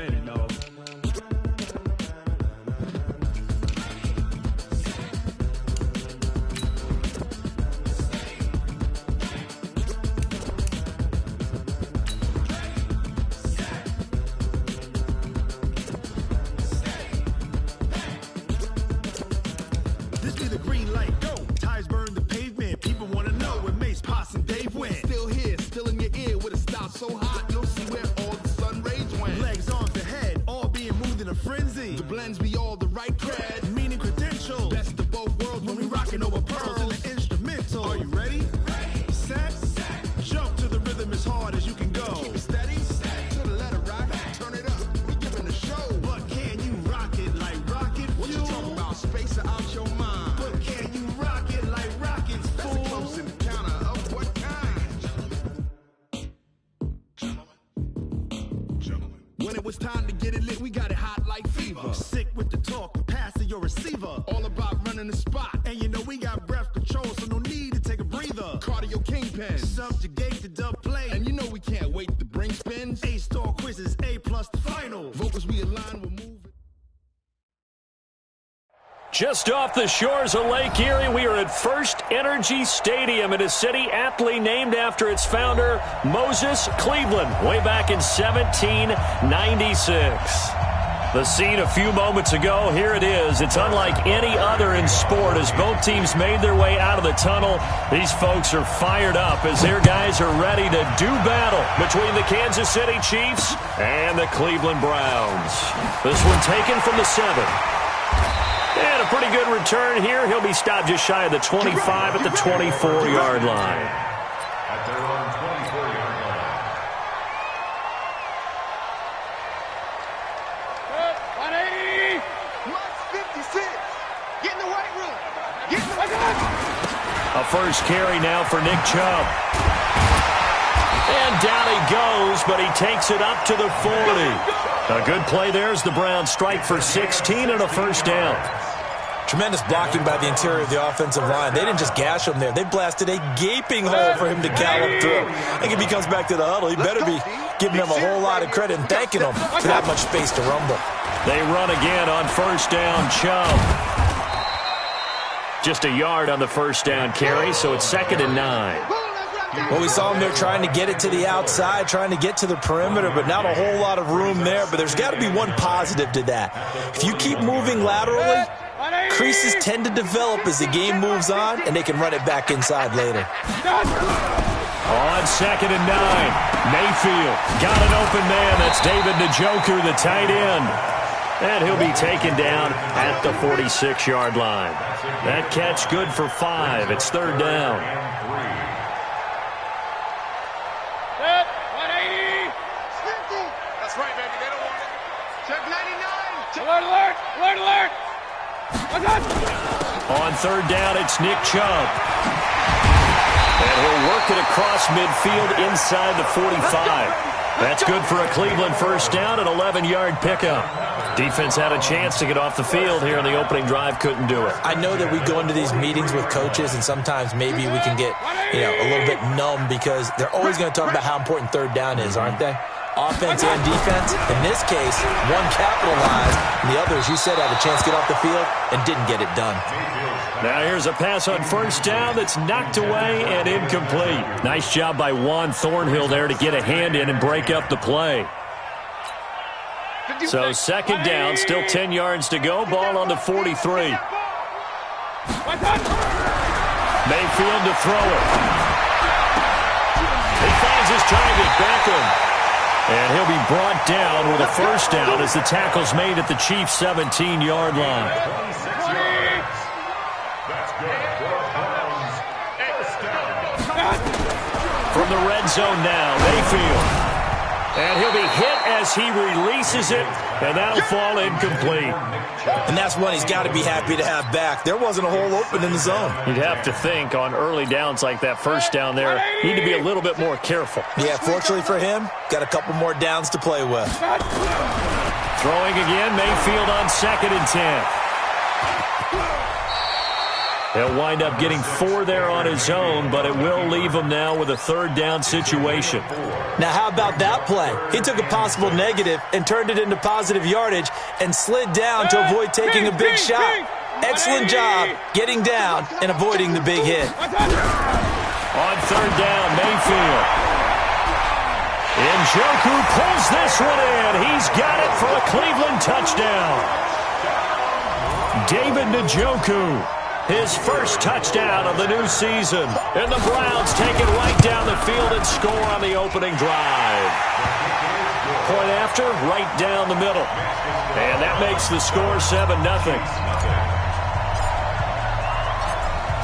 invented, no. This be the green light, go. Tires burn the pavement. People want to know where Mace, Potts, and Dave went. Still here, still in your ear with a style so hot, you'll see where all the sun rays went. Legs, arms, and head, all being moved in a frenzy. The blends be all the right cred, meaning credentials. Best of both worlds when we rockin' over pearls in the instrumental. Are you ready? Set, jump to the rhythm as hard as you can go. Keep it steady, to the letter rock, turn it up. We giving a show. But can you rock it like rocket fuel? What you talking about? Space out your mind. But can you rock it like rockets, fool? That's a close encounter of what kind? Gentlemen. When it was time to get it lit, we got it hot like fever. Sick with the talk, passing your receiver. All about running the spot. And you know we got breath control, so no need to take a breather. Cardio kingpin, subjugate the dub play. And you know we can't wait to bring spins. A-star quizzes, A+ the final. Vocals we align, we're moving. Just off the shores of Lake Erie, we are at First Energy Stadium in a city aptly named after its founder, Moses Cleveland, way back in 1796. The scene a few moments ago, here it is. It's unlike any other in sport as both teams made their way out of the tunnel. These folks are fired up as their guys are ready to do battle between the Kansas City Chiefs and the Cleveland Browns. This one taken from the 7. And a pretty good return here. He'll be stopped just shy of the 25 at the 24-yard line. At their own 24-yard line. 180. 56. Get in the weight room. Get in the weight room. A first carry now for Nick Chubb. And down he goes, but he takes it up to the 40. A good play there as the Browns strike for 16 and a first down. Tremendous blocking by the interior of the offensive line. They didn't just gash him there. They blasted a gaping hole for him to gallop through. I think if he comes back to the huddle, he better be giving them a whole lot of credit and thanking them for that much space to rumble. They run again on first down. Chubb. Just a yard on the first down carry, so it's 2nd and 9. Well, we saw him there trying to get it to the outside, trying to get to the perimeter, but not a whole lot of room there. But there's got to be one positive to that. If you keep moving laterally, creases tend to develop as the game moves on, and they can run it back inside later. On 2nd and 9, Mayfield got an open man. That's David Njoku, the tight end. And he'll be taken down at the 46-yard line. That catch good for 5. It's 3rd down. 180. That's right, baby. They don't want it. Check 99. Alert, alert, alert, alert. On 3rd down, it's Nick Chubb. And he'll work it across midfield inside the 45. That's good for a Cleveland first down, an 11-yard pickup. Defense had a chance to get off the field here in the opening drive, couldn't do it. I know that we go into these meetings with coaches, and sometimes maybe we can get, a little bit numb because they're always going to talk about how important 3rd down is, aren't they? Offense and defense. In this case, one capitalized, and the other, as you said, had a chance to get off the field and didn't get it done. Now here's a pass on first down that's knocked away and incomplete. Nice job by Juan Thornhill there to get a hand in and break up the play. So 2nd down, still 10 yards to go. Ball on the 43. Mayfield to throw it. He finds his target, Beckham. And he'll be brought down with a first down as the tackle's made at the Chiefs' 17-yard line. From the red zone now, Mayfield. And he'll be hit as he releases it, and that'll fall incomplete. And that's one he's got to be happy to have back. There wasn't a hole open in the zone. You'd have to think on early downs like that first down there, need to be a little bit more careful. Yeah, fortunately for him, got a couple more downs to play with. Throwing again, Mayfield on 2nd and 10. He'll wind up getting 4 there on his own, but it will leave him now with a 3rd down situation. Now, how about that play? He took a possible negative and turned it into positive yardage and slid down to avoid taking a big shot. Excellent job getting down and avoiding the big hit. On 3rd down, Mayfield. Njoku pulls this one in. He's got it for a Cleveland touchdown. David Njoku, his first touchdown of the new season. And the Browns take it right down the field and score on the opening drive. Point after, right down the middle. And that makes the score 7-0.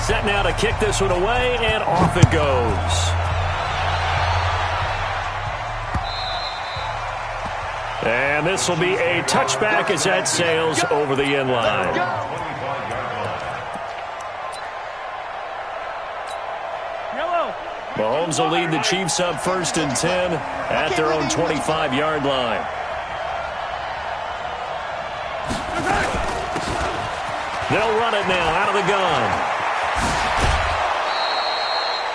Set now to kick this one away, and off it goes. And this will be a touchback as that sails over the end line. Mahomes will lead the Chiefs up 1st and 10 at their own 25-yard line. They'll run it now out of the gun.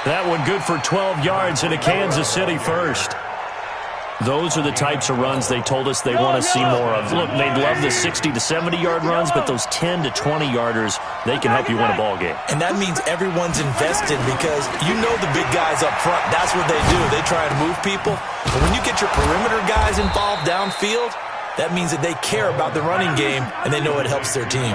That one good for 12 yards into Kansas City first. Those are the types of runs they told us they want to see more of. Look, they'd love the 60 to 70-yard runs, but those 10 to 20-yarders, they can help you win a ball game. And that means everyone's invested because you know the big guys up front. That's what they do. They try and move people. But when you get your perimeter guys involved downfield, that means that they care about the running game, and they know it helps their team.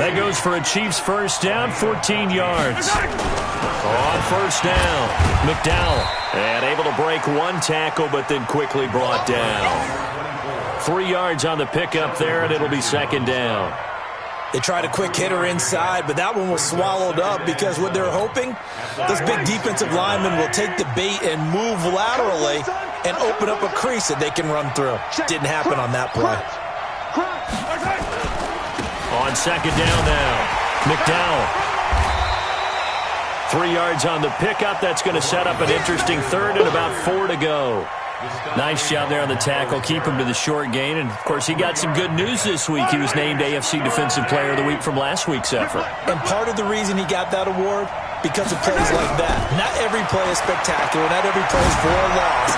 That goes for a Chiefs 1st down, 14 yards. On 1st down, McDowell. And able to break 1 tackle, but then quickly brought down. 3 yards on the pickup there, and it'll be 2nd down. They tried a quick hitter inside, but that one was swallowed up because what they're hoping, those big defensive linemen will take the bait and move laterally and open up a crease that they can run through. Didn't happen on that play. On 2nd down now, McDowell. 3 yards on the pickup. That's going to set up an interesting 3rd and about 4 to go. Nice job there on the tackle. Keep him to the short gain. And, of course, he got some good news this week. He was named AFC Defensive Player of the Week from last week's effort. And part of the reason he got that award, because of plays like that. Not every play is spectacular. Not every play is for a loss.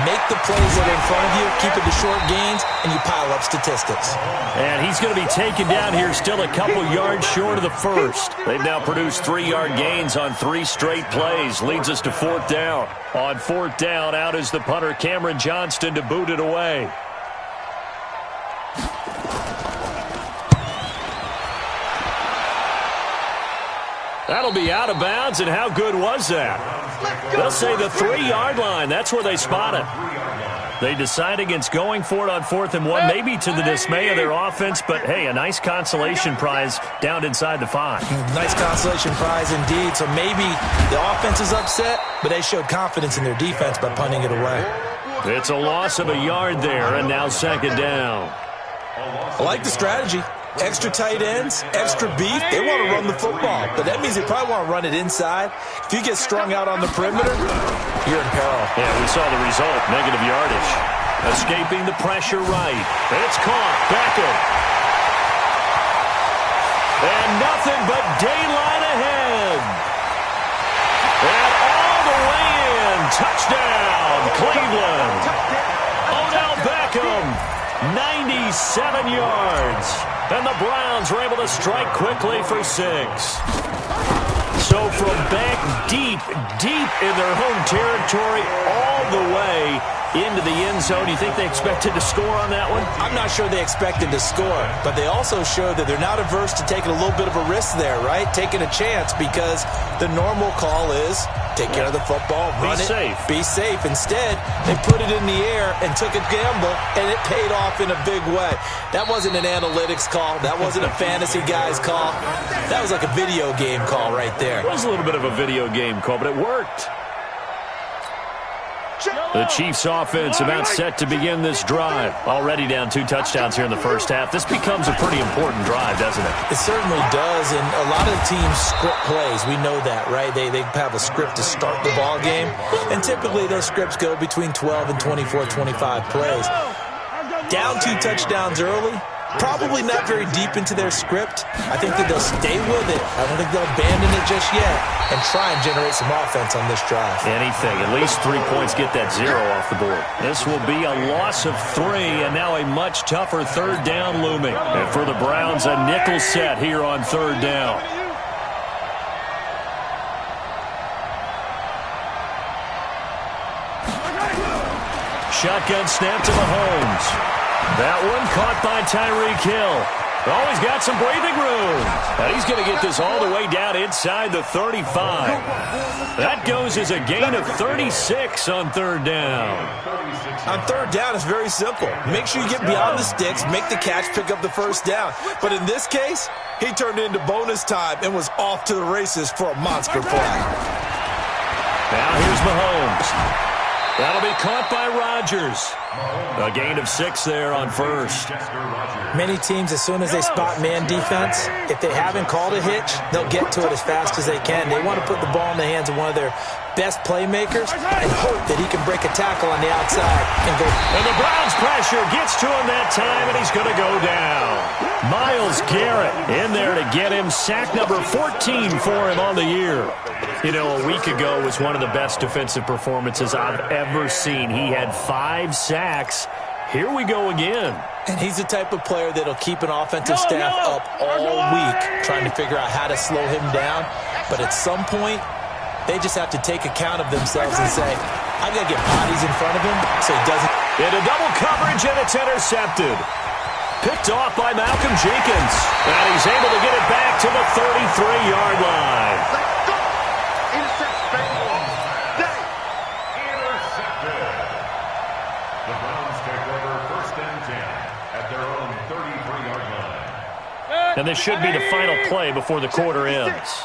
Make the plays that are in front of you, keep it to short gains, and you pile up statistics. And he's going to be taken down here still a couple yards short of the 1st. They've now produced 3-yard gains on 3 straight plays. Leads us to 4th down. On 4th down, out is the punter, Cameron Johnston, to boot it away. That'll be out of bounds, and how good was that? They'll say the 3-yard line. That's where they spot it. They decide against going for it on 4th and 1, maybe to the dismay of their offense, but, hey, a nice consolation prize down inside the 5. Nice consolation prize indeed. So maybe the offense is upset, but they showed confidence in their defense by punting it away. It's a loss of a yard there, and now 2nd down. I like the strategy. Extra tight ends, extra beef. They want to run the football, but that means they probably want to run it inside. If you get strung out on the perimeter, you're in peril. Yeah, we saw the result, negative yardage. Escaping the pressure right. It's caught. Beckham. And nothing but daylight ahead. And all the way in. Touchdown, Cleveland. Odell Beckham, 97 yards. And the Browns were able to strike quickly for 6. So from back deep in their home territory all the way into the end zone, you think they expected to score on that one? I'm not sure they expected to score, but they also showed that they're not averse to taking a little bit of a risk there, right? Taking a chance, because the normal call is take care of the football, run it, be safe. Instead, they put it in the air and took a gamble, and it paid off in a big way. That wasn't an analytics call. That wasn't a fantasy guy's call. That was like a video game call right there. It was a little bit of a video game call, but it worked. The Chiefs offense about set to begin this drive. Already down 2 touchdowns here in the first half. This becomes a pretty important drive, doesn't it? It certainly does, and a lot of teams script plays. We know that, right? They have a script to start the ball game, and typically those scripts go between 12 and 24, 25 plays. Down 2 touchdowns early, Probably not very deep into their script. I think that they'll stay with it. I don't think they'll abandon it just yet and try and generate some offense on this drive. Anything. At least 3 points get that 0 off the board. This will be a loss of 3, and now a much tougher third down looming. And for the Browns, a nickel set here on third down. Shotgun snap to Mahomes. That one caught by Tyreek Hill. Oh, he's got some breathing room. And he's going to get this all the way down inside the 35. That goes as a gain of 36 on third down. On third down, it's very simple. Make sure you get beyond the sticks, make the catch, pick up the first down. But in this case, he turned it into bonus time and was off to the races for a monster play. Now here's Mahomes. That'll be caught by Rodgers. A gain of 6 there on first. Many teams, as soon as they spot man defense, if they haven't called a hitch, they'll get to it as fast as they can. They want to put the ball in the hands of one of their best playmakers and hope that he can break a tackle on the outside and go. And the Browns pressure gets to him that time, and he's going to go down. Myles Garrett in there to get him. Sack number 14 for him on the year. You know, a week ago was one of the best defensive performances I've ever seen. He had 5 sacks. Here we go again. And he's the type of player that'll keep an offensive staff up all week trying to figure out how to slow him down. But at some point, they just have to take account of themselves and say, I got to get bodies in front of him so he doesn't. Into double coverage, and it's intercepted. Picked off by Malcolm Jenkins. And he's able to get it back to the 33-yard line. And this should be the final play before the quarter ends.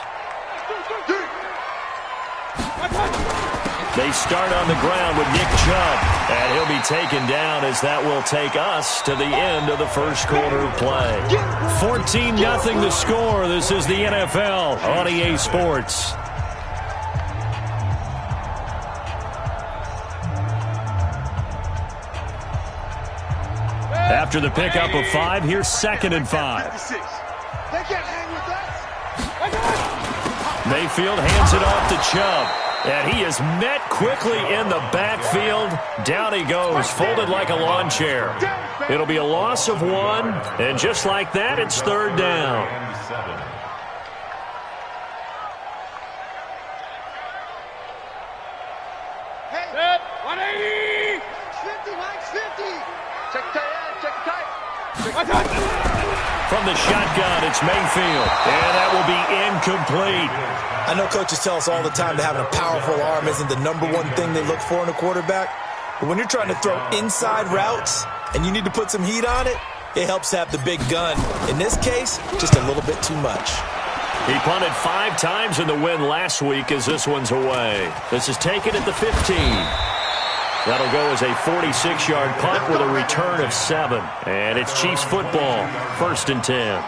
They start on the ground with Nick Chubb. And he'll be taken down as that will take us to the end of the first quarter of play. 14-0 the score. This is the NFL on EA Sports. After the pickup of 5, here's 2nd and 5. Mayfield hands it off to Chubb. And he is met quickly in the backfield. Down he goes, folded like a lawn chair. It'll be a loss of 1. And just like that, it's third down. Set, 180. 50, Mike's 50. Check tight, check tight. From the shotgun, it's Mayfield. And that will be incomplete. I know coaches tell us all the time that having a powerful arm isn't the #1 thing they look for in a quarterback. But when you're trying to throw inside routes and you need to put some heat on it, it helps to have the big gun. In this case, just a little bit too much. He punted 5 times in the win last week as this one's away. This is taken at the 15. That'll go as a 46-yard punt with a return of 7. And it's Chiefs football, 1st and 10.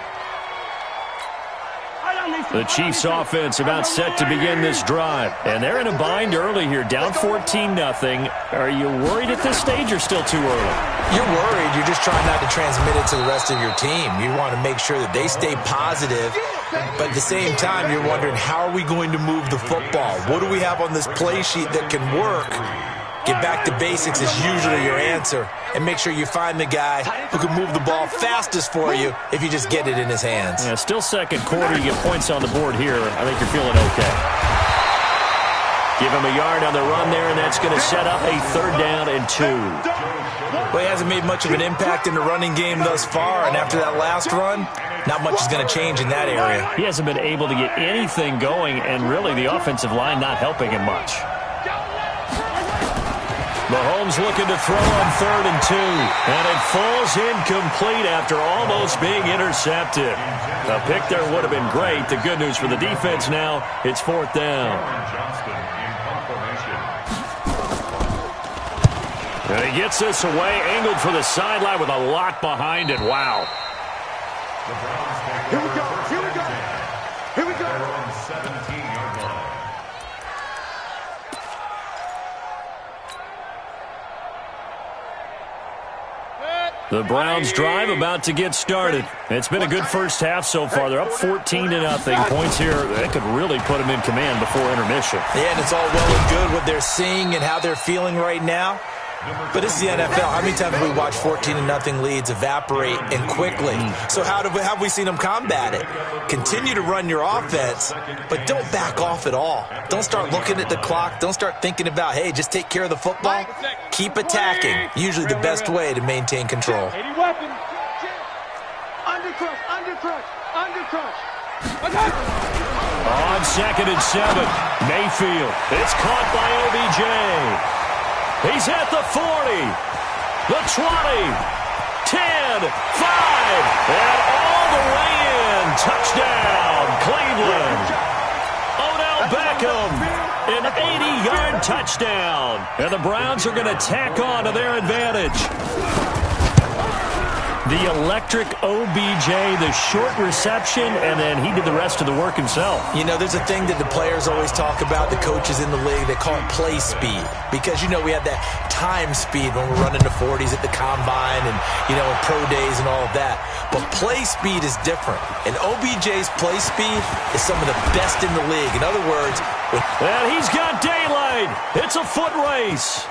The Chiefs offense about set to begin this drive. And they're in a bind early here, down 14-0. Are you worried at this stage or still too early? You're worried. You're just trying not to transmit it to the rest of your team. You want to make sure that they stay positive. But at the same time, you're wondering, how are we going to move the football? What do we have on this play sheet that can work? Get back to basics is usually your answer. And make sure you find the guy who can move the ball fastest for you if you just get it in his hands. Yeah, still second quarter. You get points on the board here. I think you're feeling okay. Give him a yard on the run there, and that's going to set up a 3rd down and 2. Well, he hasn't made much of an impact in the running game thus far, and after that last run, not much is going to change in that area. He hasn't been able to get anything going, and really the offensive line not helping him much. Mahomes looking to throw on 3rd and 2. And it falls incomplete after almost being intercepted. A pick there would have been great. The good news for the defense now, it's 4th down. And he gets this away, angled for the sideline with a lot behind it. Wow. Here we go, here we go. Here we go. The Browns drive about to get started. It's been a good first half so far. They're up 14-0. Points here that could really put them in command before intermission. Yeah, and it's all well and good what they're seeing and how they're feeling right now. But this is the NFL. How many times have we watched 14-0 leads evaporate and quickly? So how have we seen them combat it? Continue to run your offense, but don't back off at all. Don't start looking at the clock. Don't start thinking about, hey, just take care of the football. Keep attacking. Usually the best way to maintain control. On 2nd and 7, Mayfield. It's caught by OBJ. He's at the 40, the 20, 10, 5, and all the way in. Touchdown, Cleveland. Odell Beckham, an 80-yard touchdown. And the Browns are going to tack on to their advantage. The electric OBJ, the short reception, and then he did the rest of the work himself. You know, there's a thing that the players always talk about, the coaches in the league, they call it play speed. Because, you know, we have that time speed when we're running the 40s at the combine and, you know, in pro days and all of that. But play speed is different. And OBJ's play speed is some of the best in the league. In other words, and he's got daylight. It's a foot race.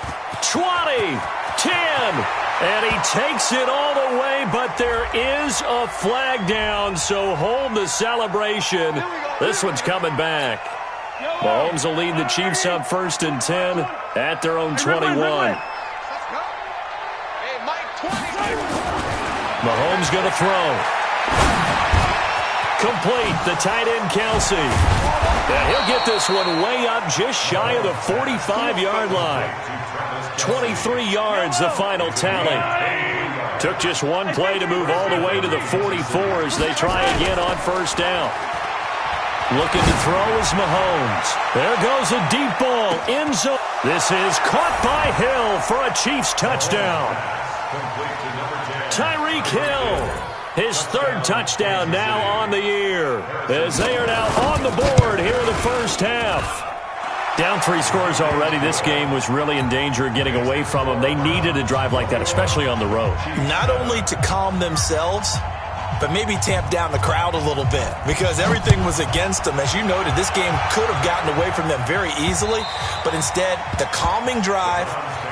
20, 10. And he takes it all the way, but there is a flag down, so hold the celebration. This one's coming back. Mahomes will lead the Chiefs up 1st and 10 at their own 21. Mahomes going to throw. Complete, the tight end Kelsey. And he'll get this one way up just shy of the 45-yard line. 23 yards, the final tally. Took just one play to move all the way to the 44 as they try again on 1st down. Looking to throw is Mahomes. There goes a deep ball, end zone. This is caught by Hill for a Chiefs touchdown. Tyreek Hill, his 3rd touchdown now on the year, as they are now on the board here in the first half. Down 3 scores already. This game was really in danger of getting away from them. They needed a drive like that, especially on the road. Not only to calm themselves, but maybe tamp down the crowd a little bit because everything was against them. As you noted, this game could have gotten away from them very easily, but instead, the calming drive,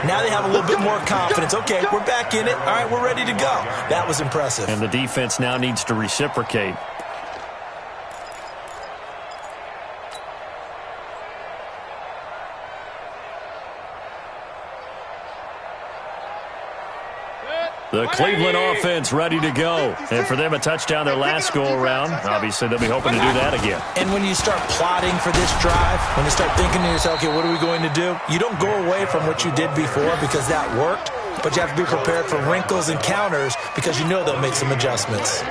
now they have a little bit more confidence. Okay, we're back in it. All right, we're ready to go. That was impressive. And the defense now needs to reciprocate. The Cleveland offense ready to go. And for them, a touchdown their last go-around. Obviously, they'll be hoping to do that again. And when you start plotting for this drive, when you start thinking to yourself, okay, what are we going to do? You don't go away from what you did before because that worked, but you have to be prepared for wrinkles and counters because you know they'll make some adjustments.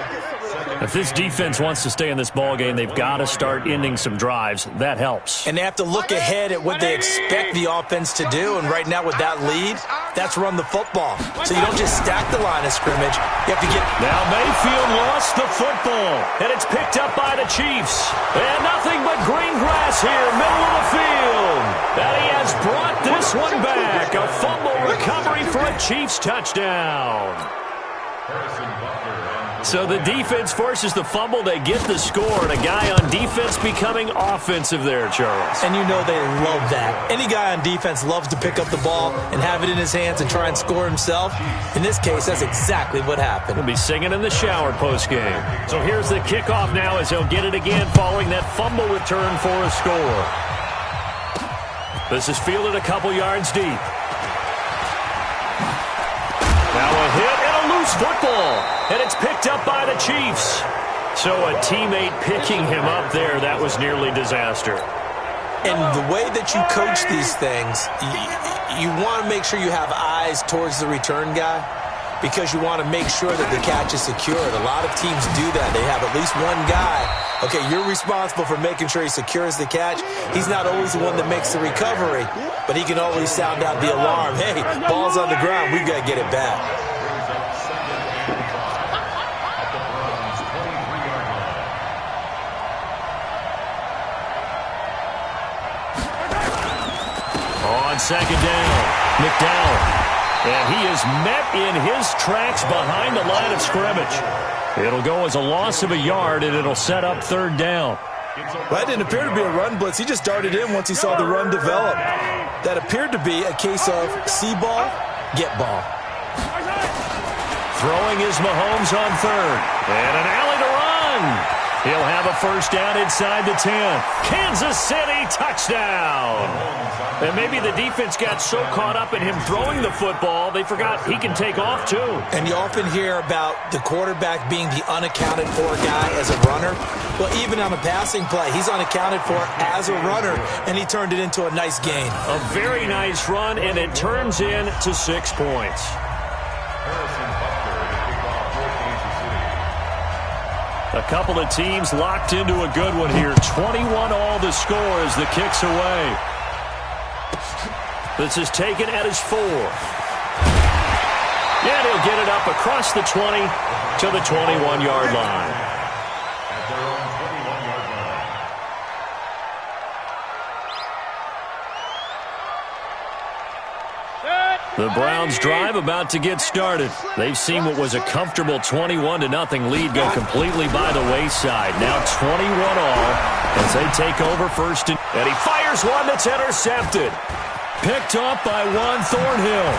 If this defense wants to stay in this ballgame, they've got to start ending some drives. That helps. And they have to look ahead at what they expect the offense to do. And right now with that lead, that's run the football. So you don't just stack the line of scrimmage. You have to get... Now Mayfield lost the football. And it's picked up by the Chiefs. And nothing but green grass here, middle of the field. And he has brought this one back. A fumble recovery for a Chiefs touchdown. So the defense forces the fumble. They get the score. And a guy on defense becoming offensive there, Charles. And you know they love that. Any guy on defense loves to pick up the ball and have it in his hands and try and score himself. In this case, that's exactly what happened. He'll be singing in the shower postgame. So here's the kickoff now as he'll get it again following that fumble return for a score. This is fielded a couple yards deep. Now a hit and a loose football. And it's picked up by the Chiefs. So a teammate picking him up there, that was nearly disaster. And the way that you coach these things, you want to make sure you have eyes towards the return guy because you want to make sure that the catch is secured. A lot of teams do that. They have at least one guy. Okay, you're responsible for making sure he secures the catch. He's not always the one that makes the recovery, but he can always sound out the alarm. Hey, ball's on the ground. We've got to get it back. On 2nd down, McDowell. And he is met in his tracks behind the line of scrimmage. It'll go as a loss of a yard, and it'll set up third down. Well, that didn't appear to be a run blitz. He just darted in once he saw the run develop. That appeared to be a case of see ball, get ball. Throwing is Mahomes on third. And an alley to run. He'll have a first down inside the 10. Kansas City touchdown. And maybe the defense got so caught up in him throwing the football, they forgot he can take off too. And you often hear about the quarterback being the unaccounted for guy as a runner. Well, even on a passing play, he's unaccounted for as a runner, and he turned it into a nice gain. A very nice run, and it turns into 6 points. A couple of teams locked into a good one here. 21 all the score as the kick's away. This is taken at his 4. And he'll get it up across the 20 to the 21-yard line. At their own 21-yard line. The Browns drive about to get started. They've seen what was a comfortable 21-0 lead go completely by the wayside. Now 21 all as they take over first. And he fires one that's intercepted. Picked up by Juan Thornhill.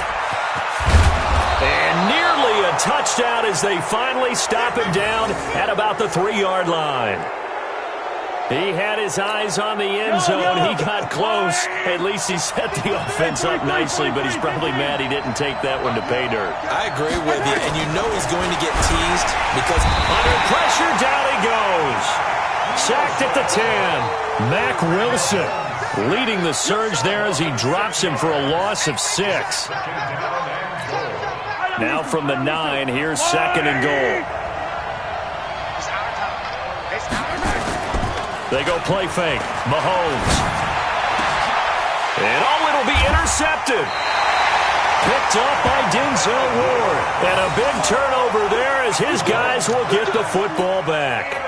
And nearly a touchdown as they finally stop him down at about the 3-yard line. He had his eyes on the end zone. He got close. At least he set the offense up nicely, but he's probably mad he didn't take that one to pay dirt. I agree with you, and you know he's going to get teased because under pressure, down he goes. Sacked at the 10. Mack Wilson leading the surge there as he drops him for a loss of 6. Now from the 9, here's 2nd and goal. They go play fake. Mahomes. And it'll be intercepted. Picked up by Denzel Ward. And a big turnover there as his guys will get the football back.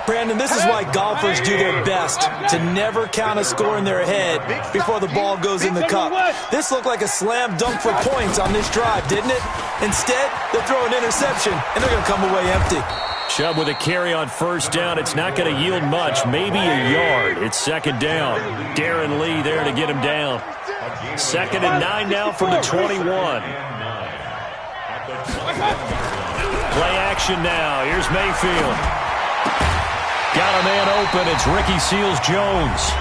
Brandon, this is why golfers do their best to never count a score in their head before the ball goes in the cup. This looked like a slam dunk for points on this drive, didn't it? Instead, they'll throw an interception, and they're going to come away empty. Chubb with a carry on first down. It's not going to yield much, maybe a yard. It's 2nd down. Darren Lee there to get him down. 2nd and 9 now from the 21. Play action now. Here's Mayfield. Got a man open. It's Ricky Seals-Jones.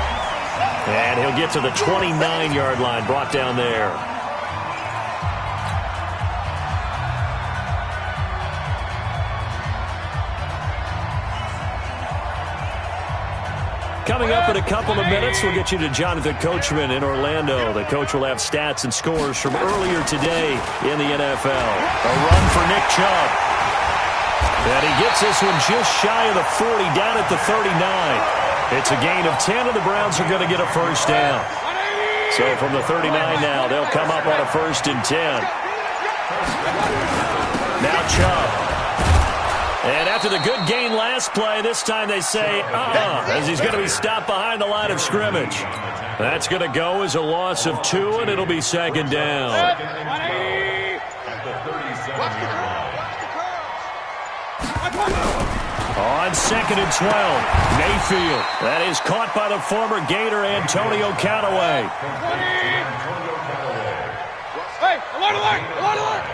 And he'll get to the 29-yard line, brought down there. Coming up in a couple of minutes, we'll get you to Jonathan Coachman in Orlando. The coach will have stats and scores from earlier today in the NFL. A run for Nick Chubb. And he gets this one just shy of the 40, down at the 39. It's a gain of 10, and the Browns are going to get a first down. So from the 39 now, they'll come up on a 1st and 10. Now Chubb. And after the good gain last play, this time they say, as he's going to be stopped behind the line of scrimmage. That's going to go as a loss of 2, and it'll be 2nd down. On 2nd and 12, Mayfield. That is caught by the former Gator, Antonio Callaway. Hey, alert, alert, alert, alert.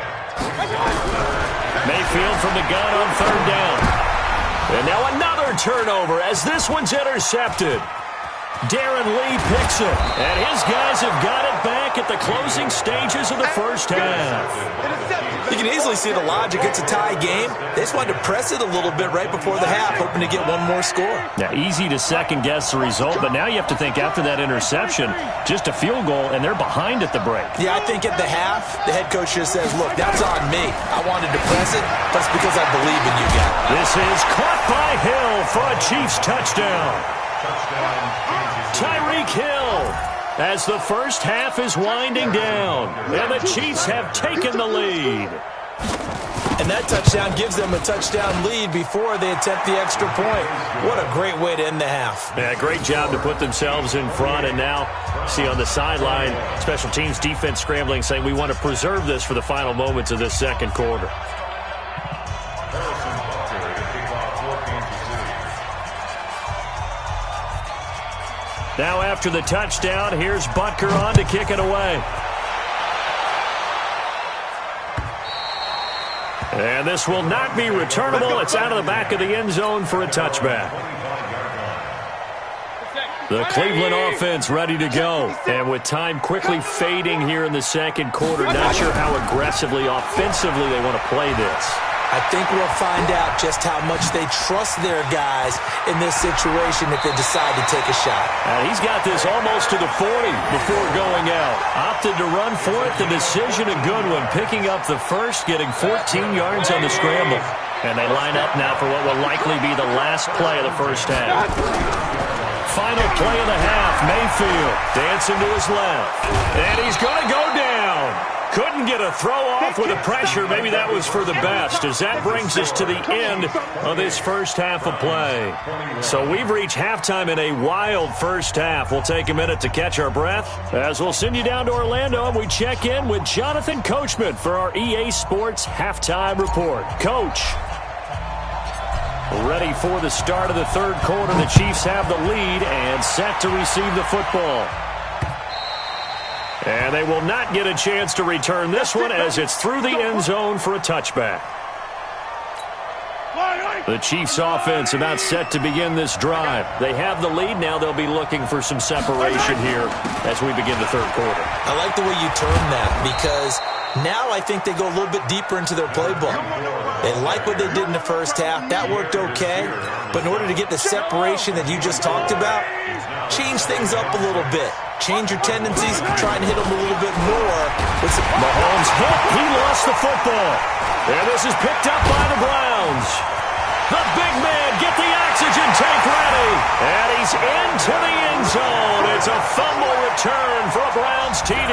Mayfield from the gun on 3rd down. And now another turnover as this one's intercepted. Darren Lee picks it, and his guys have got it back at the closing stages of the first half. You can easily see the logic. It's a tie game. They just wanted to press it a little bit right before the half, hoping to get one more score. Now, easy to second-guess the result, but now you have to think after that interception, just a field goal, and they're behind at the break. Yeah, I think at the half, the head coach just says, look, that's on me. I wanted to press it, but it's because I believe in you guys. This is caught by Hill for a Chiefs touchdown. Tyreek Hill as the first half is winding down, and the Chiefs have taken the lead. And that that touchdown gives them a touchdown lead before they attempt the extra point. What a great way to end the half. Yeah, great job to put themselves in front. And now, see on the sideline, special teams defense scrambling, saying we want to preserve this for the final moments of this second quarter. Now after the touchdown, here's Butker on to kick it away. And this will not be returnable. It's out of the back of the end zone for a touchback. The Cleveland offense ready to go. And with time quickly fading here in the second quarter, not sure how aggressively, offensively they want to play this. I think we'll find out just how much they trust their guys in this situation if they decide to take a shot. He's got this almost to the 40 before going out. Opted to run for it. The decision a good one. Picking up the first, getting 14 yards on the scramble. And they line up now for what will likely be the last play of the first half. Final play of the half. Mayfield dancing to his left. And he's going to go down. Couldn't get a throw off with the pressure. Maybe that was for the best, as that brings us to the end of this first half of play. So we've reached halftime in a wild first half. We'll take a minute to catch our breath as we'll send you down to Orlando and we check in with Jonathan Coachman for our EA Sports Halftime Report. Coach. Ready for the start of the third quarter. The Chiefs have the lead and set to receive the football. And they will not get a chance to return this one as it's through the end zone for a touchback. The Chiefs offense about set to begin this drive. They have the lead. Now they'll be looking for some separation here as we begin the third quarter. I like the way you term that because now I think they go a little bit deeper into their playbook. They like what they did in the first half. That worked okay. But in order to get the separation that you just talked about, change things up a little bit. Change your tendencies, try and hit them a little bit more. Mahomes hit. He lost the football. And this is picked up by the Browns. The big man, get the oxygen tank ready. And he's into the end zone. It's a fumble return for a Browns TD.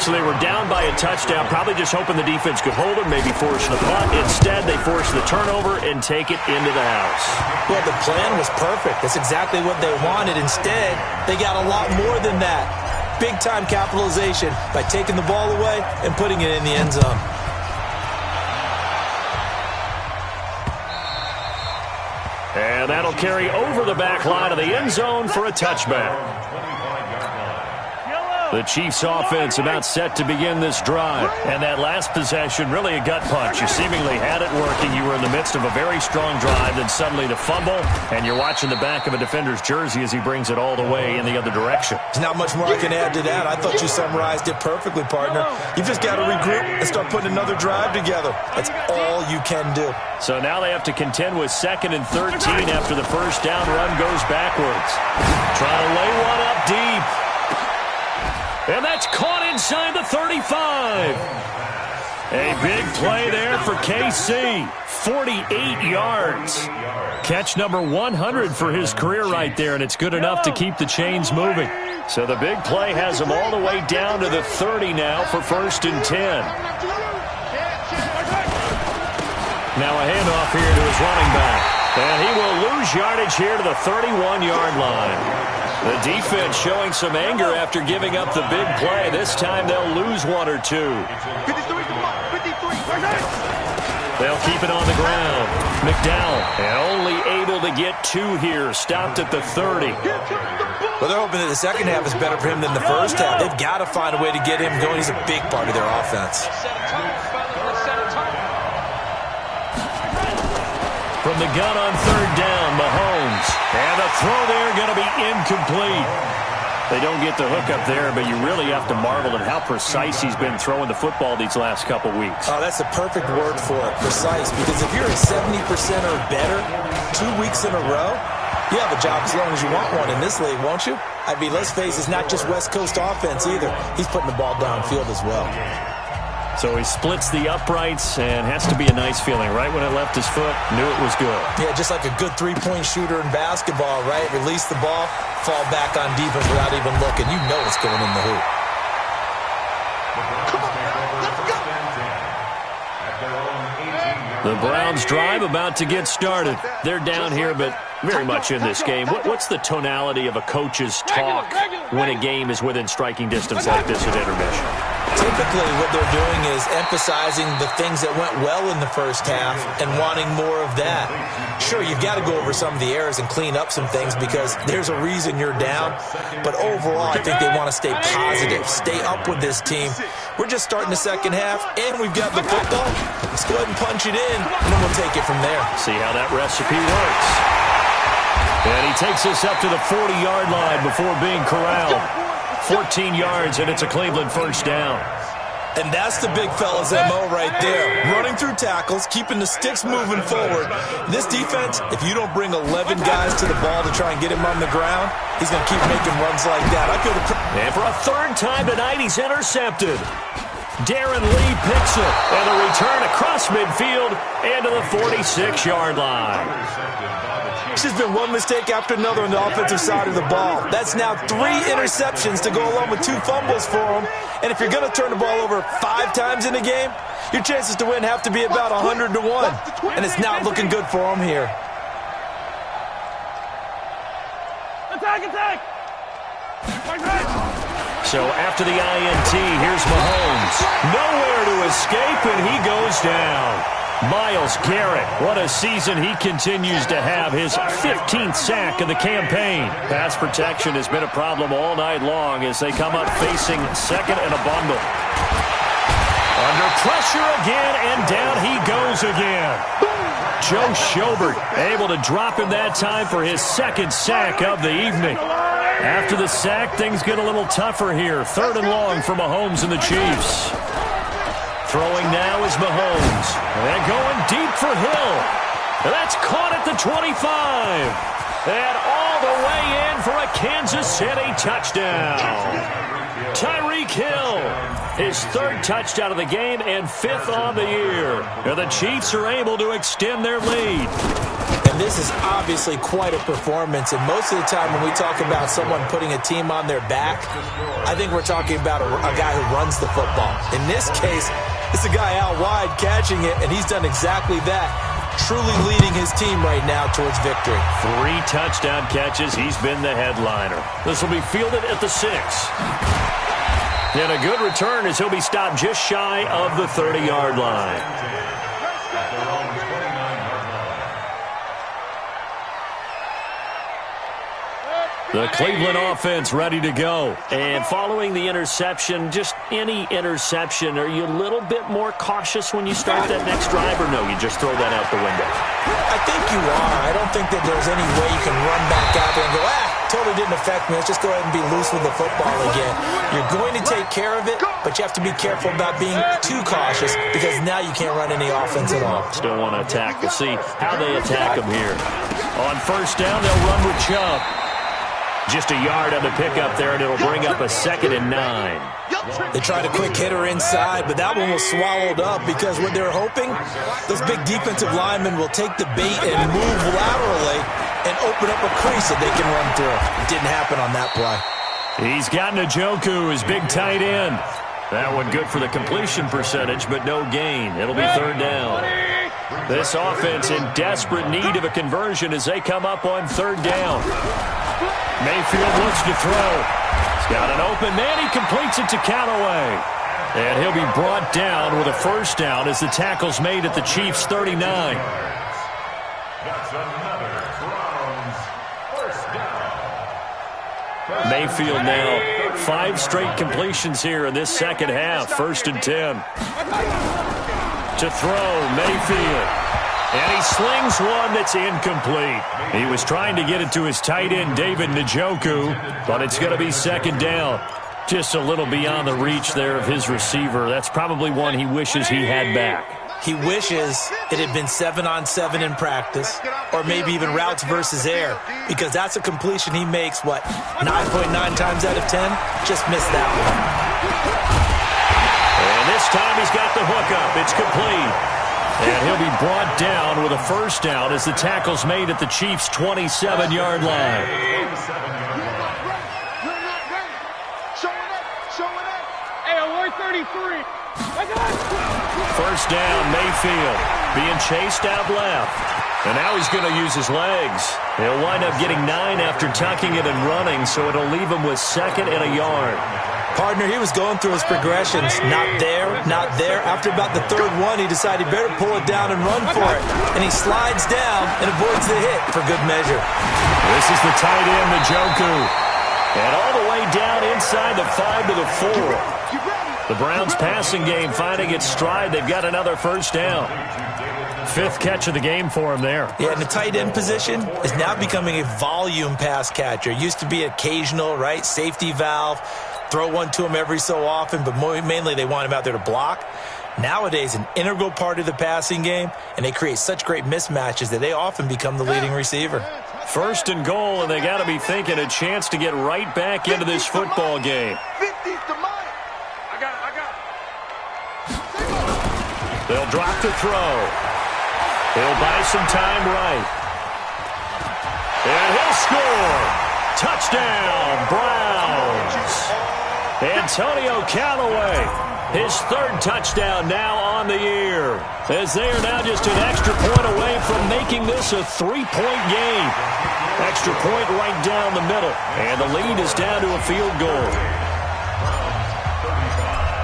So they were down by a touchdown, probably just hoping the defense could hold them, maybe force the punt. Instead, they force the turnover and take it into the house. Well, the plan was perfect. That's exactly what they wanted. Instead, they got a lot more than that. Big-time capitalization by taking the ball away and putting it in the end zone. And that'll carry over the back line of the end zone for a touchback. The Chiefs offense about set to begin this drive. And that last possession, really a gut punch. You seemingly had it working. You were in the midst of a very strong drive. Then suddenly the fumble. And you're watching the back of a defender's jersey as he brings it all the way in the other direction. There's not much more I can add to that. I thought you summarized it perfectly, partner. You've just got to regroup and start putting another drive together. That's all you can do. So now they have to contend with 2nd and 13 after the first down run goes backwards. Trying to lay one up deep. And that's caught inside the 35. A big play there for KC. 48 yards. Catch number 100 for his career right there, and it's good enough to keep the chains moving. So the big play has him all the way down to the 30 now for 1st and 10. Now a handoff here to his running back. And he will lose yardage here to the 31-yard line. The defense showing some anger after giving up the big play. This time they'll lose 1 or 2. They'll keep it on the ground. McDowell only able to get 2 here. Stopped at the 30. Well, they're hoping that the second half is better for him than the first half. They've got to find a way to get him going. He's a big part of their offense. From the gun on 3rd down, Mahomes. And the throw there going to be incomplete. They don't get the hook up there, but you really have to marvel at how precise he's been throwing the football these last couple weeks. Oh, that's the perfect word for it, precise. Because if you're at 70% or better 2 weeks in a row, you have a job as long as you want one in this league, won't you? I mean, let's face it, it's not just West Coast offense either. He's putting the ball downfield as well. So he splits the uprights and has to be a nice feeling. Right when it left his foot, knew it was good. Yeah, just like a good three-point shooter in basketball, right? Release the ball, fall back on defense without even looking. You know it's going in the hoop. The Browns drive about to get started. They're down here, but very much in this game. What's the tonality of a coach's talk when a game is within striking distance like this at intermission? Typically, what they're doing is emphasizing the things that went well in the first half and wanting more of that. Sure, you've got to go over some of the errors and clean up some things because there's a reason you're down. But overall, I think they want to stay positive, stay up with this team. We're just starting the second half, and we've got the football. Let's go ahead and punch it in, and then we'll take it from there. See how that recipe works. And he takes us up to the 40-yard line before being corralled. 14 yards, and it's a Cleveland first down. And that's the big fella's MO right there. Running through tackles, keeping the sticks moving forward. This defense, if you don't bring 11 guys to the ball to try and get him on the ground, he's going to keep making runs like that. And for a third time tonight, he's intercepted. Darren Lee picks it, and the return across midfield and to the 46-yard line. This has been one mistake after another on the offensive side of the ball. That's now 3 interceptions to go along with 2 fumbles for him. And if you're going to turn the ball over 5 times in a game, your chances to win have to be about 100 to 1. And it's not looking good for him here. Attack! So after the INT, here's Mahomes. Nowhere to escape, and he goes down. Myles Garrett, what a season he continues to have, his 15th sack of the campaign. Pass protection has been a problem all night long as they come up facing second and a bundle. Under pressure again, and down he goes again. Joe Schobert able to drop him that time for his 2nd sack of the evening. After the sack, things get a little tougher here. 3rd and long for Mahomes and the Chiefs. Throwing now is Mahomes. And going deep for Hill. And that's caught at the 25. And all the way in for a Kansas City touchdown. Tyreek Hill, his 3rd touchdown of the game and 5th on the year. And the Chiefs are able to extend their lead. And this is obviously quite a performance. And most of the time when we talk about someone putting a team on their back, I think we're talking about a guy who runs the football. In this case, it's a guy out wide catching it, and he's done exactly that. Truly leading his team right now towards victory. 3 touchdown catches. He's been the headliner. This will be fielded at the 6. And a good return as he'll be stopped just shy of the 30-yard line. The Cleveland offense ready to go. And following the interception, just any interception, are you a little bit more cautious when you start that next drive, or no, you just throw that out the window? I think you are. I don't think that there's any way you can run back out there and go, totally didn't affect me. Let's just go ahead and be loose with the football again. You're going to take care of it, but you have to be careful about being too cautious because now you can't run any offense at all. Still want to attack. We'll see how they attack him here. On first down, they'll run with Chubb. Just a yard on the pickup there, and it'll bring up a 2nd and 9. They tried a quick hitter inside, but that one was swallowed up because what they're hoping, those big defensive linemen will take the bait and move laterally and open up a crease that they can run through. It didn't happen on that play. He's got Njoku, his big tight end. That one good for the completion percentage, but no gain. It'll be 3rd down. This offense in desperate need of a conversion as they come up on 3rd down. Mayfield looks to throw. He's got an open man. He completes it to Callaway. And he'll be brought down with a 1st down as the tackle's made at the Chiefs' 39. That's another Browns first down. Mayfield now 5 straight completions here in this second half. 1st and 10. To throw, Mayfield. And he slings one that's incomplete. He was trying to get it to his tight end, David Njoku, but it's going to be 2nd down. Just a little beyond the reach there of his receiver. That's probably one he wishes he had back. He wishes it had been 7-on-7 in practice, or maybe even routes versus air, because that's a completion he makes, 9.9 times out of 10? Just missed that one. And this time he's got the hookup. It's complete. And he'll be brought down with a 1st down as the tackle's made at the Chiefs' 27-yard line. Hey, alert 33. 1st down, Mayfield. being chased out left. And now he's going to use his legs. He'll wind up getting 9 after tucking it and running, so it'll leave him with 2nd and a yard. Partner, he was going through his progressions. Not there, not there. After about the 3rd one, he decided he better pull it down and run for it. And he slides down and avoids the hit for good measure. This is the tight end, Njoku. And all the way down inside the 5 to the 4. The Browns passing game finding its stride. They've got another 1st down. 5th catch of the game for him there. Yeah, and the tight end position is now becoming a volume pass catcher. Used to be occasional, right? Safety valve. Throw one to him every so often, but mainly they want him out there to block. Nowadays, an integral part of the passing game, and they create such great mismatches that they often become the leading receiver. 1st and goal, and they got to be thinking a chance to get right back into this football game. 50's to mine. I got it. They'll drop the throw. He'll buy some time right. And he'll score. Touchdown, Browns. Antonio Callaway, his 3rd touchdown now on the year, as they are now just an extra point away from making this a 3-point game. Extra point right down the middle, and the lead is down to a field goal.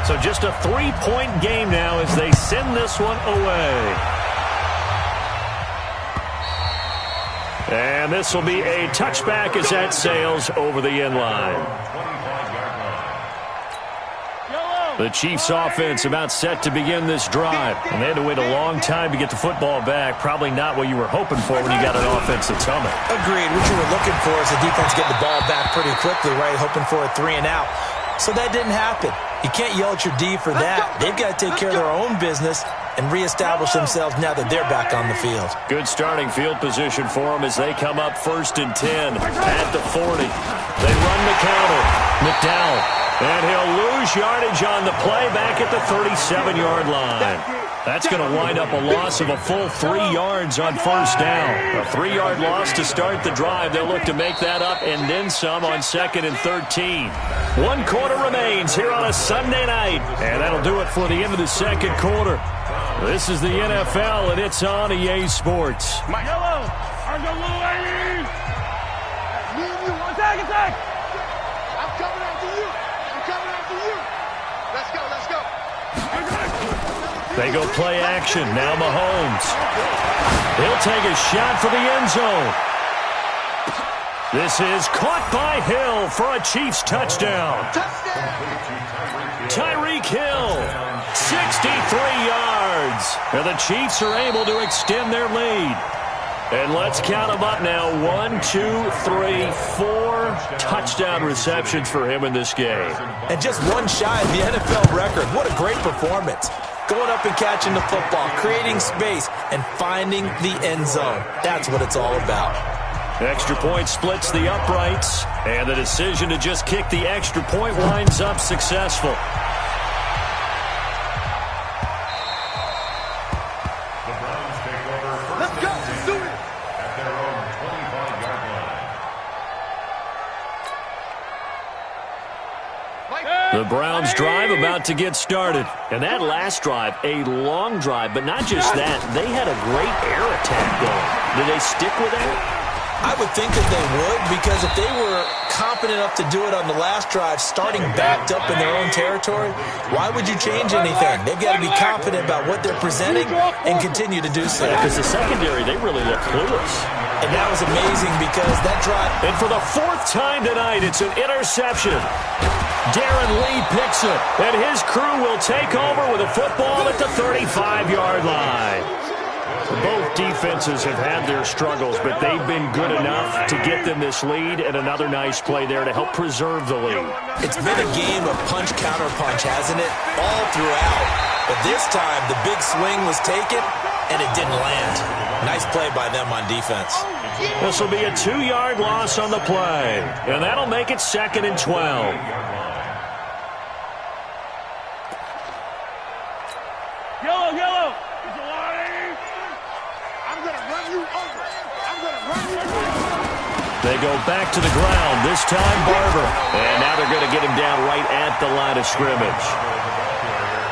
So just a 3-point game now as they send this one away. And this will be a touchback as that sails over the end line. The Chiefs offense about set to begin this drive. And they had to wait a long time to get the football back. Probably not what you were hoping for when you got an offense that's humming. Agreed. What you were looking for is the defense getting the ball back pretty quickly, right? Hoping for a 3 and out. So that didn't happen. You can't yell at your D for that. They've got to take care of their own business and reestablish themselves now that they're back on the field. Good starting field position for them as they come up 1st and 10 at the 40. They run the counter. McDowell. And he'll lose yardage on the play back at the 37-yard line. That's going to wind up a loss of a full 3 yards on 1st down. A 3-yard loss to start the drive. They'll look to make that up and then some on 2nd and 13. 1 quarter remains here on a Sunday night. And that'll do it for the end of the 2nd quarter. This is the NFL, and it's on EA Sports. Mike. Yellow. Argo, attack. I'm coming after you. Let's go. They go play action. Now Mahomes. He'll take a shot for the end zone. This is caught by Hill for a Chiefs touchdown. Tyreek Hill, 63 yards. And the Chiefs are able to extend their lead. And let's count them up now. 1, 2, 3, 4 touchdown receptions for him in this game. And just 1 shy of the NFL record. What a great performance. Going up and catching the football, creating space, and finding the end zone. That's what it's all about. Extra point splits the uprights, and the decision to just kick the extra point winds up successful. The Browns drive about to get started. And that last drive, a long drive, but not just that. They had a great air attack going. Did they stick with that? I would think that they would, because if they were confident enough to do it on the last drive, starting backed up in their own territory, why would you change anything? They've got to be confident about what they're presenting and continue to do so. Because the secondary, they really look clueless. And that was amazing because that drive... And for the 4th time tonight, it's an interception. Darren Lee picks it, and his crew will take over with a football at the 35-yard line. Both defenses have had their struggles, but they've been good enough to get them this lead, and another nice play there to help preserve the lead. It's been a game of punch-counter-punch, hasn't it? All throughout. But this time, the big swing was taken, and it didn't land. Nice play by them on defense. This will be a 2-yard loss on the play, and that'll make it 2nd and 12. Yellow. I'm going to run you over. They go back to the ground, this time Barber. And now they're going to get him down right at the line of scrimmage.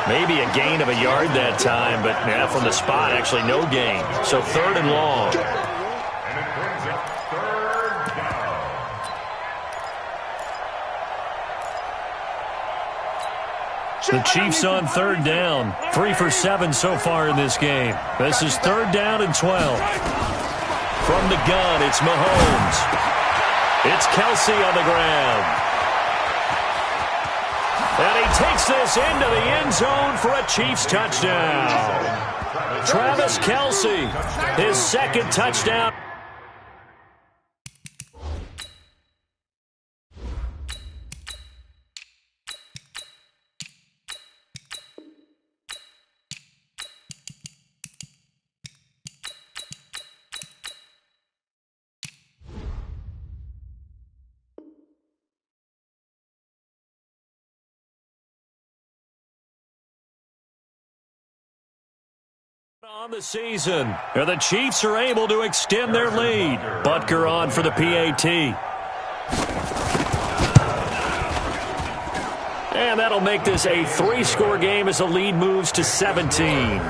Maybe a gain of a yard that time, but yeah, from the spot, actually no gain. So 3rd and long. And it brings it 3rd down. The Chiefs on 3rd down. 3 for 7 so far in this game. This is 3rd down and 12. From the gun, it's Mahomes. It's Kelsey on the ground. And he takes this into the end zone for a Chiefs touchdown. Travis Kelsey, his 2nd touchdown. On the season, the Chiefs are able to extend their lead. Butker on for the PAT. And that'll make this a 3-score game as the lead moves to 17. Chiefs 52,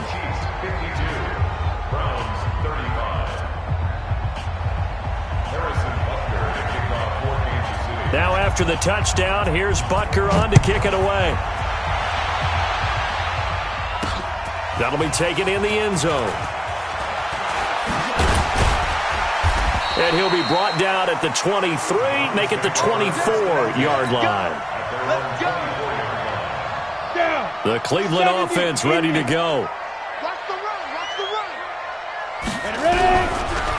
Browns 35. Harrison Butker to kick off for Kansas City. Now after the touchdown, here's Butker on to kick it away. That'll be taken in the end zone. And he'll be brought down at the 23, make it the 24-yard line. The Cleveland offense ready to go.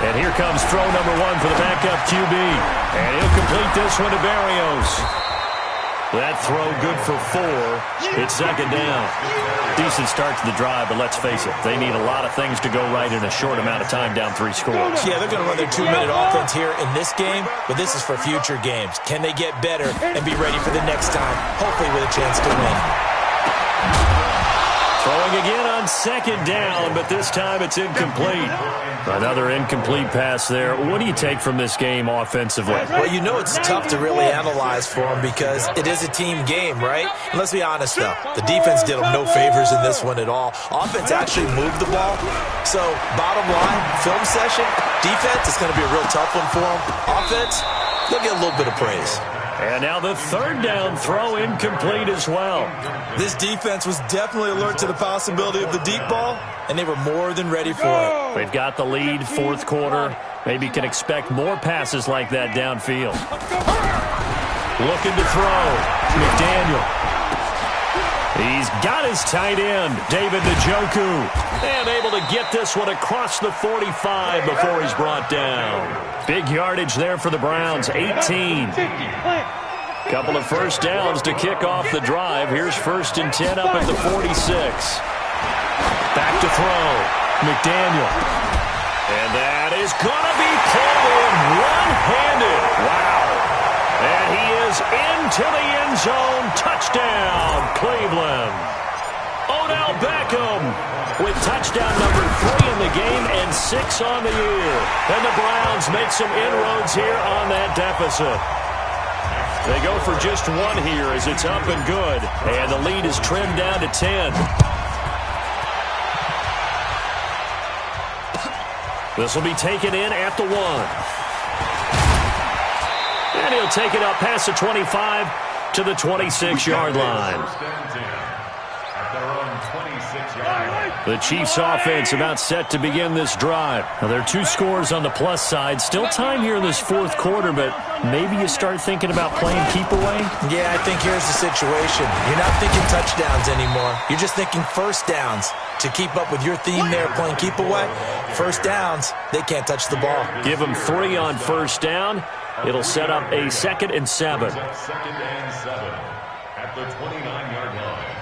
And here comes throw number 1 for the backup QB. And he'll complete this one to Berrios. That throw good for 4. It's 2nd down. Decent start to the drive, but let's face it, they need a lot of things to go right in a short amount of time down 3 scores. Yeah, they're going to run their 2-minute offense here in this game, but this is for future games. Can they get better and be ready for the next time, hopefully with a chance to win? Throwing again on 2nd down, but this time it's incomplete. Another incomplete pass there. What do you take from this game offensively? Well, you know it's tough to really analyze for them because it is a team game, right? And let's be honest, though. The defense did them no favors in this one at all. Offense actually moved the ball. So, bottom line, film session, defense, it's going to be a real tough one for them. Offense, they'll get a little bit of praise. And now the 3rd down throw incomplete as well. This defense was definitely alert to the possibility of the deep ball, and they were more than ready for it. They've got the lead, 4th quarter. Maybe can expect more passes like that downfield. Looking to throw. McDaniel. He's got his tight end, David Njoku. And able to get this one across the 45 before he's brought down. Big yardage there for the Browns, 18. Couple of first downs to kick off the drive. Here's 1st and 10 up at the 46. Back to throw. McDaniel. And that is going to be pulled in one-handed. Wow. And he is into the end zone. Touchdown, Cleveland. Odell Beckham with touchdown number 3 in the game and 6 on the year. And the Browns make some inroads here on that deficit. They go for just 1 here as it's up and good. And the lead is trimmed down to 10. This will be taken in at the 1. And he'll take it up past the 25 to the 26-yard line. The Chiefs offense about set to begin this drive. Now, there are 2 scores on the plus side. Still time here in this 4th quarter, but maybe you start thinking about playing keep away? Yeah, I think here's the situation. You're not thinking touchdowns anymore. You're just thinking first downs. To keep up with your theme there, playing keep away, first downs, they can't touch the ball. Give them 3 on first down. It'll set up a 2nd and 7. 2nd and 7 at the 29-yard line.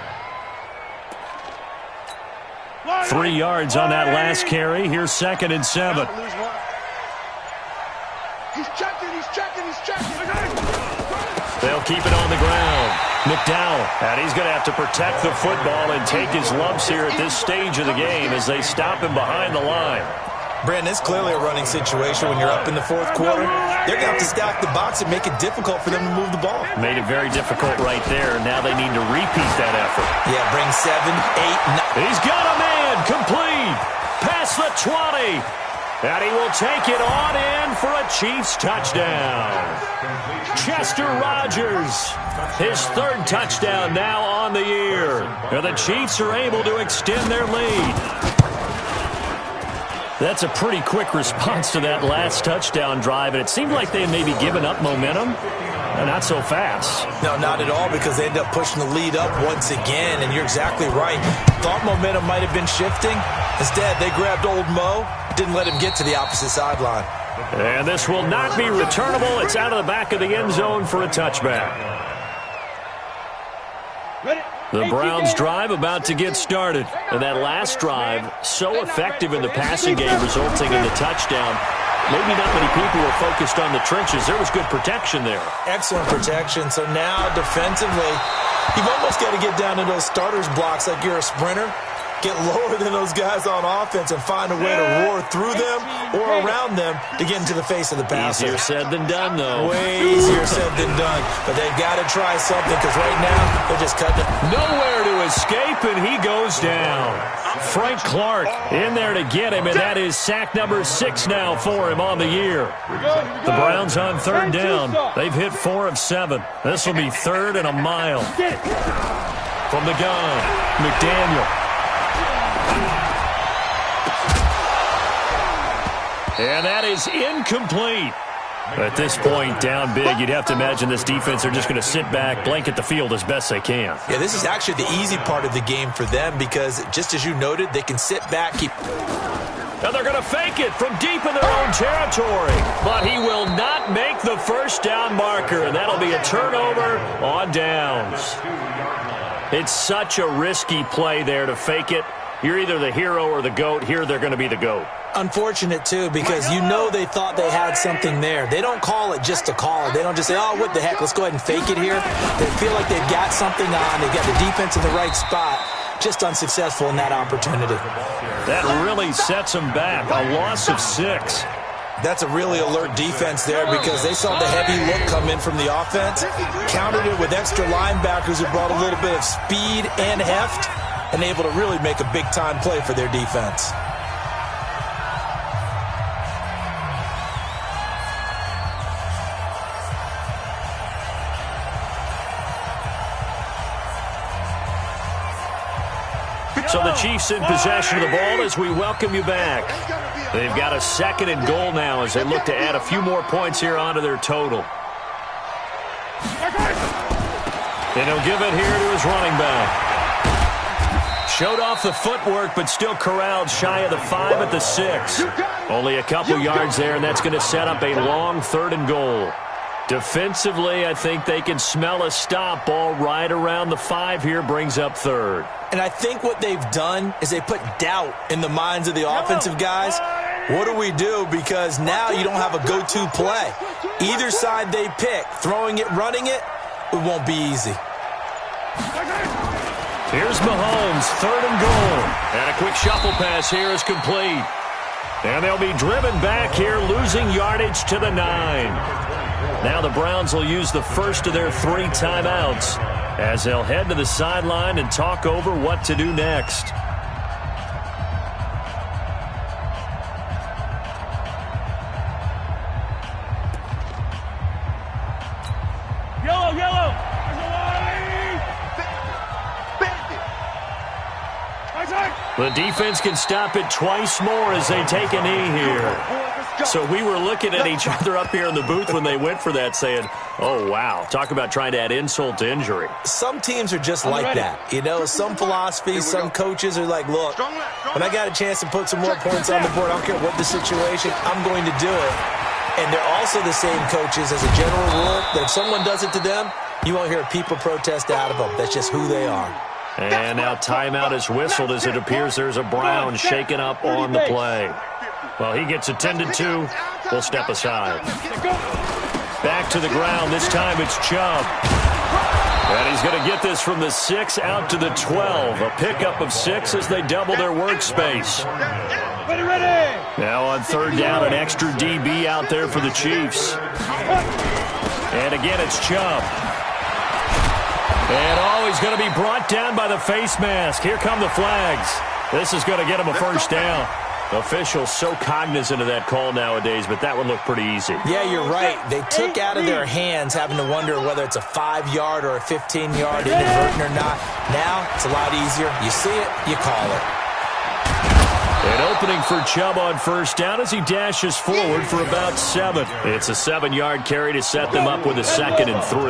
3 yards on that last carry. Here's 2nd and 7. He's checking. They'll keep it on the ground. McDowell, and he's going to have to protect the football and take his lumps here at this stage of the game as they stop him behind the line. Brandon, it's clearly a running situation when you're up in the fourth quarter. They're going to have to stack the box and make it difficult for them to move the ball. Made it very difficult right there. Now they need to repeat that effort. Yeah, bring 7, 8, 9. He's got a man complete. Past the 20. And he will take it on in for a Chiefs touchdown. Chester Rogers, his third touchdown now on the year. And the Chiefs are able to extend their lead. That's a pretty quick response to that last touchdown drive, and it seemed like they had maybe given up momentum. Not so fast. No, not at all, because they ended up pushing the lead up once again, and you're exactly right. Thought momentum might have been shifting. Instead, they grabbed old Mo, didn't let him get to the opposite sideline. And this will not be returnable. It's out of the back of the end zone for a touchback. The Browns drive about to get started. And that last drive, so effective in the passing game, resulting in the touchdown. Maybe not many people were focused on the trenches. There was good protection there. Excellent protection. So now, defensively, you've almost got to get down to those starters blocks like you're a sprinter. Get lower than those guys on offense and find a way to roar through them or around them to get into the face of the passer. Easier said than done, though. Way easier said than done. But they've got to try something, because right now they're just cutting it. Nowhere to escape, and he goes down. Frank Clark in there to get him, and that is sack number 6 now for him on the year. The Browns on third down. They've hit 4 of 7. This will be 3rd and a mile. From the gun, McDaniel. And that is incomplete. At this point, down big, you'd have to imagine this defense are just going to sit back, blanket the field as best they can. Yeah, this is actually the easy part of the game for them, because just as you noted, they can sit back, keep... Now they're going to fake it from deep in their own territory. But he will not make the first down marker, and that'll be a turnover on downs. It's such a risky play there to fake it. You're either the hero or the GOAT. Here they're going to be the GOAT. Unfortunate, too, because you know they thought they had something there. They don't call it just to call it. They don't just say, oh, what the heck, let's go ahead and fake it here. They feel like they've got something on. They've got the defense in the right spot. Just unsuccessful in that opportunity. That really sets them back. A loss of 6. That's a really alert defense there, because they saw the heavy look come in from the offense, countered it with extra linebackers who brought a little bit of speed and heft, and able to really make a big-time play for their defense. So the Chiefs in possession of the ball as we welcome you back. They've got a 2nd and goal now as they look to add a few more points here onto their total. And he'll give it here to his running back. Showed off the footwork, but still corralled shy of the 5 at the 6. Only a couple yards there, and that's going to set up a long 3rd and goal. Defensively, I think they can smell a stop. Ball right around the 5 here, brings up 3rd. And I think what they've done is they put doubt in the minds of the offensive guys. What do we do? Because now you don't have a go-to play. Either side they pick, throwing it, running it, it won't be easy. Here's Mahomes, 3rd and goal. And a quick shuffle pass here is complete. And they'll be driven back here, losing yardage to the 9. Now the Browns will use the first of their 3 timeouts as they'll head to the sideline and talk over what to do next. Yellow, yellow. The defense can stop it twice more as they take a knee here. So we were looking at each other up here in the booth when they went for that, saying, oh, wow, talk about trying to add insult to injury. Some teams are just like that. You know, some philosophies, some coaches are like, look, when I got a chance to put some more points on the board, I don't care what the situation, I'm going to do it. And they're also the same coaches as a general rule that if someone does it to them, you won't hear people protest out of them. That's just who they are. And now timeout is whistled as it appears there's a Brown shaken up on the play. Well, he gets attended to. We'll step aside. Back to the ground. This time it's Chubb. And he's going to get this from the 6 out to the 12. A pickup of 6 as they double their workspace. Now on third down, an extra DB out there for the Chiefs. And again, it's Chubb. And he's going to be brought down by the face mask. Here come the flags. This is going to get him a first down. Officials so cognizant of that call nowadays, but that would look pretty easy. Yeah, you're right. They took out of their hands having to wonder whether it's a 5-yard or a 15-yard inadvertent or not. Now, it's a lot easier. You see it, you call it. An opening for Chubb on first down as he dashes forward for about 7. It's a 7-yard carry to set them up with a 2nd and 3.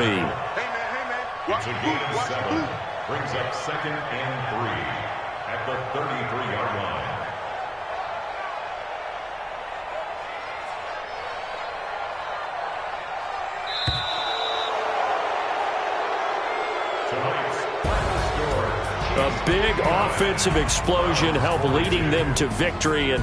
It's a gain of 7. Brings up 2nd and 3 at the 33-yard line. A big offensive explosion helped leading them to victory, and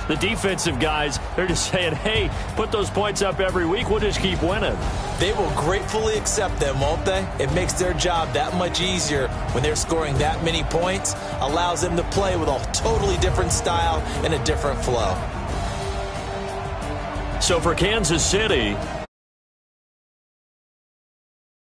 the defensive guys, they're just saying, hey, put those points up every week, we'll just keep winning. They will gratefully accept them, won't they? It makes their job that much easier when they're scoring that many points, allows them to play with a totally different style and a different flow. So for Kansas City,